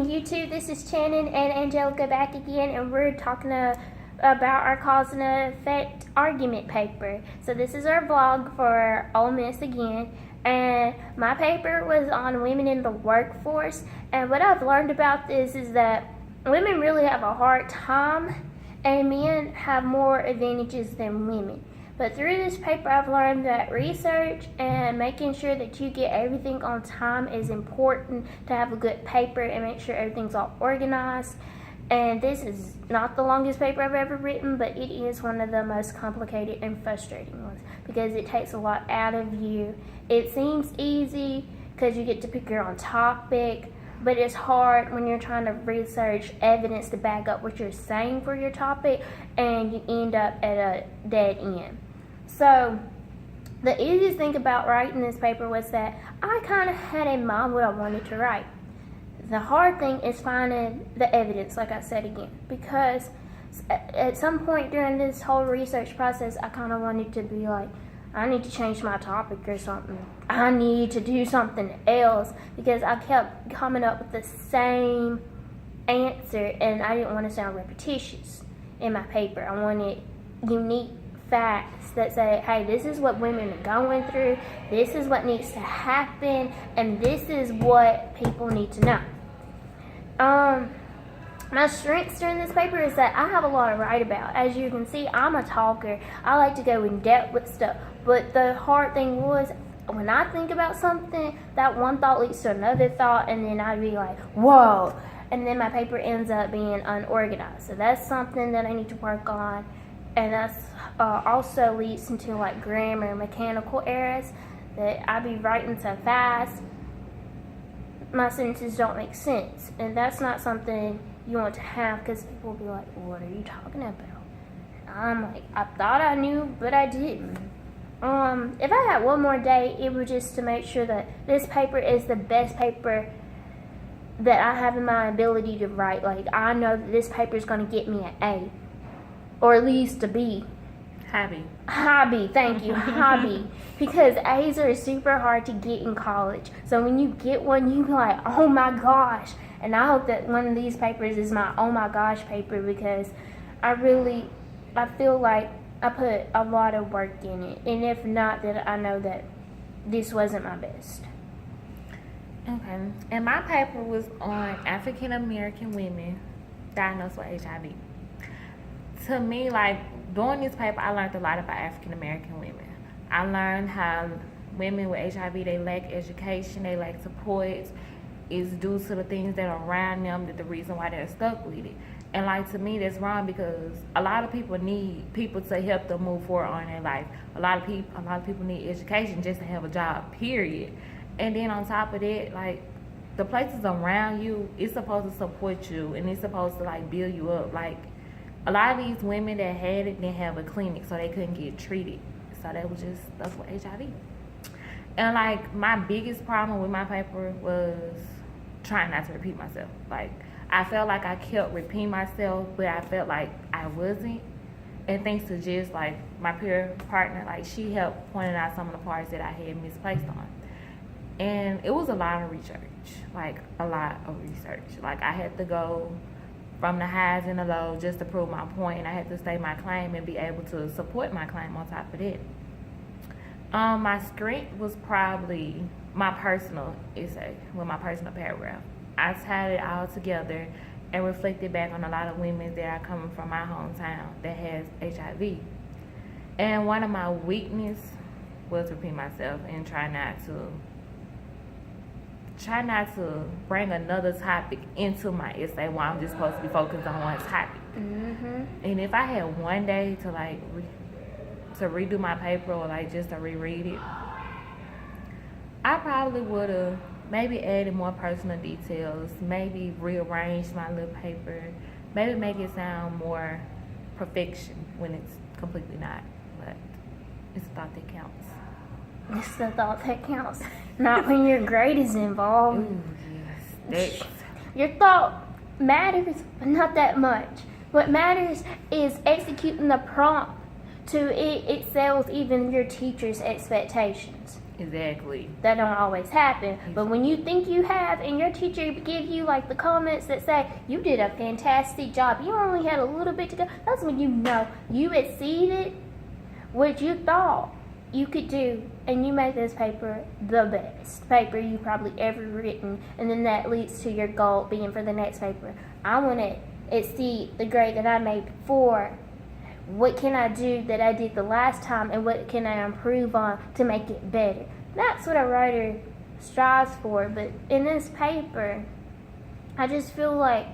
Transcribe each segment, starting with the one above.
morning, YouTube. This is Shannon and Angelica back again, and we're talking about our cause and effect argument paper. So this is our vlog for Ole Miss again, and my paper was on women in the workforce. And what I've learned about this is that women really have a hard time, and men have more advantages than women. But through this paper, I've learned that research and making sure that you get everything on time is important to have a good paper and make sure everything's all organized. And this is not the longest paper I've ever written, but it is one of the most complicated and frustrating ones because it takes a lot out of you. It seems easy because you get to pick your own topic, but it's hard when you're trying to research evidence to back up what you're saying for your topic, and you end up at a dead end. So the easiest thing about writing this paper was that I kind of had in mind what I wanted to write. The hard thing is finding the evidence, like I said again, because at some point during this whole research process, I kind of wanted to be like, I need to change my topic or something. I need to do something else because I kept coming up with the same answer, and I didn't want to sound repetitious in my paper. I wanted unique facts that say, hey, this is what women are going through, this is what needs to happen, and this is what people need to know. My strengths during this paper is that I have a lot to write about. As you can see, I'm a talker. I like to go in depth with stuff, but the hard thing was when I think about something, that one thought leads to another thought, and then I'd be like, whoa, and then my paper ends up being unorganized. So that's something that I need to work on. And that's also leads into like grammar, mechanical errors, that I be writing so fast, my sentences don't make sense. And that's not something you want to have because people will be like, what are you talking about? I'm like, I thought I knew, but I didn't. If I had one more day, it would just to make sure that this paper is the best paper that I have in my ability to write. Like, I know that this paper is going to get me an A. Or at least a B. Hobby, thank you, hobby. Because A's are super hard to get in college. So when you get one, you be like, oh my gosh. And I hope that one of these papers is my oh my gosh paper because I feel like I put a lot of work in it. And if not, then I know that this wasn't my best. Okay. And my paper was on African American women diagnosed with HIV. To me, like, doing this paper, I learned a lot about African American women. I learned how women with HIV, they lack education, they lack support. It's due to the things that are around them, that the reason why they're stuck with it. And like, to me, that's wrong because a lot of people need people to help them move forward on their life. A lot of people need education just to have a job, period. And then on top of that, like, the places around you, it's supposed to support you and it's supposed to like build you up. Like, a lot of these women that had it didn't have a clinic, so they couldn't get treated. So that was just stuff with HIV. And like, my biggest problem with my paper was trying not to repeat myself. Like, I felt like I kept repeating myself, but I felt like I wasn't. And thanks to just like my peer partner, like, she helped pointing out some of the parts that I had misplaced on. And it was a lot of research, like a lot of research. Like, I had to go from the highs and the lows just to prove my point, and I had to state my claim and be able to support my claim on top of that. My strength was probably my personal essay, with my personal paragraph. I tied it all together and reflected back on a lot of women that are coming from my hometown that has HIV. And one of my weakness was repeat myself and try not to bring another topic into my essay while I'm just supposed to be focused on one topic. Mm-hmm. And if I had one day to like to redo my paper or like just to reread it, I probably would have maybe added more personal details, maybe rearranged my little paper, maybe make it sound more perfection when it's completely not. But it's the thought that counts. It's the thought that counts, not when your grade is involved. Ooh, yes. Your thought matters, but not that much. What matters is executing the prompt to it excels even your teacher's expectations. Exactly. That don't always happen. But when you think you have, and your teacher give you like the comments that say you did a fantastic job, you only had a little bit to go, that's when you know you exceeded what you thought you could do, and you made this paper the best paper you probably ever written. And then that leads to your goal being for the next paper, I want to exceed the grade that I made before. What can I do that I did the last time, and what can I improve on to make it better? That's what a writer strives for. But in this paper, I just feel like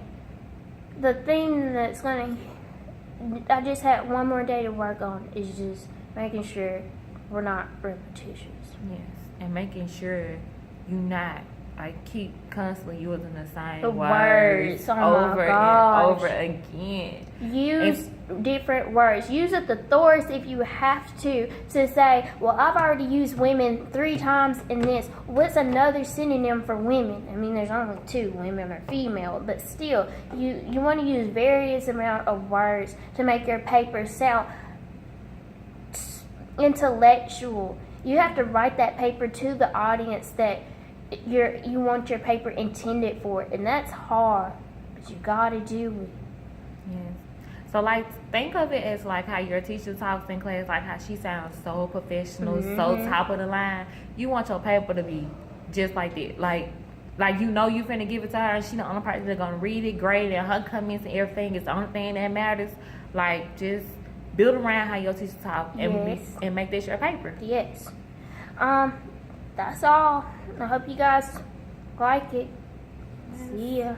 the thing that's going to, I just had one more day to work on is just making sure we're not repetitious. Yes, and making sure you not keep constantly using the same The words words, oh my over gosh. and over again. Use different words. Use a thesaurus if you have to say, well, I've already used women 3 times in this. What's another synonym for women? I mean, there's only 2, women or female, but still, you want to use various amount of words to make your paper sound intellectual. You have to write that paper to the audience that you want your paper intended for, and that's hard, but you gotta do it. Yes. So think of it as how your teacher talks in class, how she sounds so professional, so top of the line. You want your paper to be just like that. Like you finna give it to her, and she the only person that's gonna read it, grade it, and her comments and everything is the only thing that matters. Just build around how your teacher talk and make this your paper. Yes. That's all. I hope you guys like it. See ya.